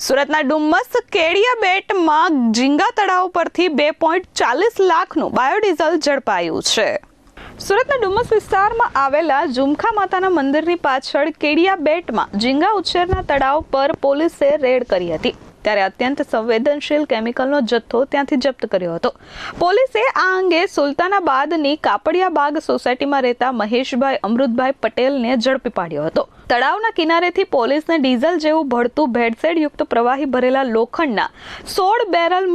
સુરતના ડુમ્મસ કેડિયાબેટમાં ઝીંગા તળાવ પરથી 2.40 લાખનું બાયોડીઝલ ઝડપાયું છે। સુરતના ડુમ્મસ વિસ્તારમાં આવેલા ઝુમખા માતાના મંદિરની પાછળ કેડિયાબેટમાં ઝીંગા ઉછેરના તળાવ પર પોલીસે રેડ કરી હતી। ત્યારે અત્યંત સંવેદનશીલ કેમિકલનો જથ્થો ત્યાંથી જપ્ત કર્યો હતો। પોલીસે આ અંગે સુલતાનાબાદની કાપડિયાબાગ સોસાયટીમાં રહેતા મહેશભાઈ અમૃતભાઈ પટેલને ઝડપી પાડ્યો હતો। તળાવના કિનારેથી પોલીસને ડીઝલ જેવું ભળતું ભેળસેળ યુક્ત પ્રવાહી ભરેલા લોખંડના 16 બેરલ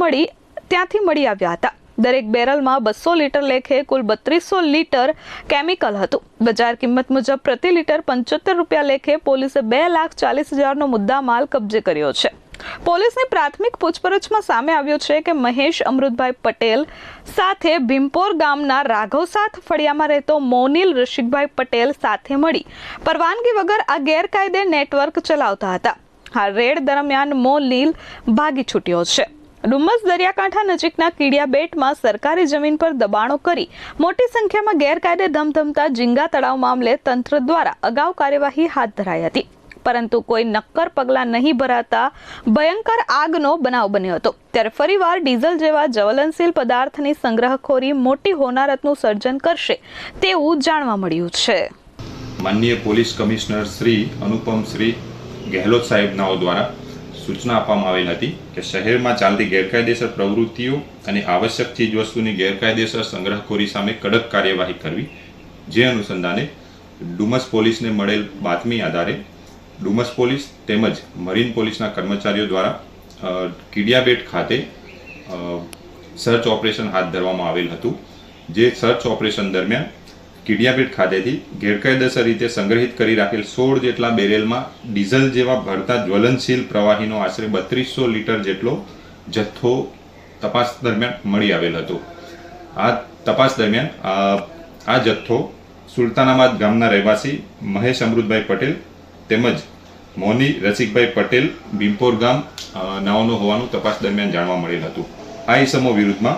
ત્યાંથી મળી આવ્યા હતા। દરેક બેરલમાં 200 લીટર લેખે કુલ 3200 લીટર કેમિકલ હતું। બજાર કિંમત મુજબ પ્રતિ લીટર 75 રૂપિયા લેખે પોલીસે 2,40,000નો મુદ્દામાલ કબજે કર્યો છે। પોલીસની પ્રાથમિક પૂછપરછમાં સામે આવ્યું છે કે મહેશ અમૃતભાઈ પટેલ સાથે ભીમપોર ગામના રાઘવસાથ ફળિયામાં રહેતો મોનિલ રશિકભાઈ પટેલ સાથે મળી પરવાનગી વગર આ ગેરકાયદે નેટવર્ક ચલાવતા હતા। આ રેડ દરમિયાન મોનિલ ભાગી છૂટ્યો છે। ડુમ્મસ દરિયાકાંઠા નજીકના કેડિયાબેટમાં સરકારી જમીન પર દબાણો કરી મોટી સંખ્યામાં ગેરકાયદે ધમધમતા ઝીંગા તળાવ મામલે તંત્ર દ્વારા અગાઉ કાર્યવાહી હાથ ધરાઈ હતી, પરંતુ કોઈ નક્કર પગલાં નહીં ભરાતા ભયંકર આગનો બનાવ બન્યો હતો। ત્યારે ફરીવાર ડીઝલ જેવા જ્વલનશીલ પદાર્થની સંગ્રહખોરી મોટી હોનારતનું સર્જન કરશે તેવું જાણવા મળ્યું છે। માનનીય પોલીસ કમિશનર શ્રી અનુપમ શ્રી ગેહલોત સાહેબનાઓ દ્વારા સૂચના આપવામાં આવેલ હતી કે શહેરમાં ચાલતી ગેરકાયદેસર પ્રવૃત્તિઓ અને આવશ્યક ચીજવસ્તુની ગેરકાયદેસર સંગ્રહખોરી સામે કડક કાર્યવાહી કરવી। જે અનુસંધાને ડુમસ પોલીસને મળેલ બાતમી આધારે ડુમસ પોલીસ તેમજ મરીન પોલીસના કર્મચારીઓ દ્વારા કેડિયાબેટ ખાતે સર્ચ ઓપરેશન હાથ ધરવામાં આવેલ હતું। જે સર્ચ ઓપરેશન દરમિયાન કેડિયાબેટ ખાતેથી ગેરકાયદેસર રીતે સંગ્રહિત કરી રાખેલ 16 જેટલા બેરેલમાં ડીઝલ જેવા ભરતા જ્વલનશીલ પ્રવાહીનો આશરે 3200 લીટર જેટલો જથ્થો તપાસ દરમિયાન મળી આવેલ હતો। આ તપાસ દરમિયાન આ જથ્થો સુલતાનાબાદ ગામના રહેવાસી મહેશ અમૃતભાઈ પટેલ તેમજ મોની રસિકભાઈ પટેલ ભીમપોર ગામ નાઓનો હોવાનું તપાસ દરમિયાન જાણવા મળેલ હતું। આ ઇસમો વિરુદ્ધમાં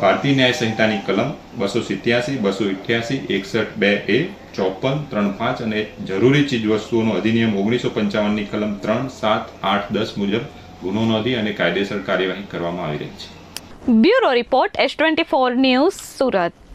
ભારતીય ન્યાય સંહિતાની કલમ 287, 288, 61(2)A, 54, 35 અને જરૂરી ચીજવસ્તુઓનો અધિનિયમ 1955ની કલમ 3, 7, 8, 10 મુજબ ગુનો નોંધી અને કાયદેસર કાર્યવાહી કરવામાં આવી રહી છે। Bureau report S24 news Surat.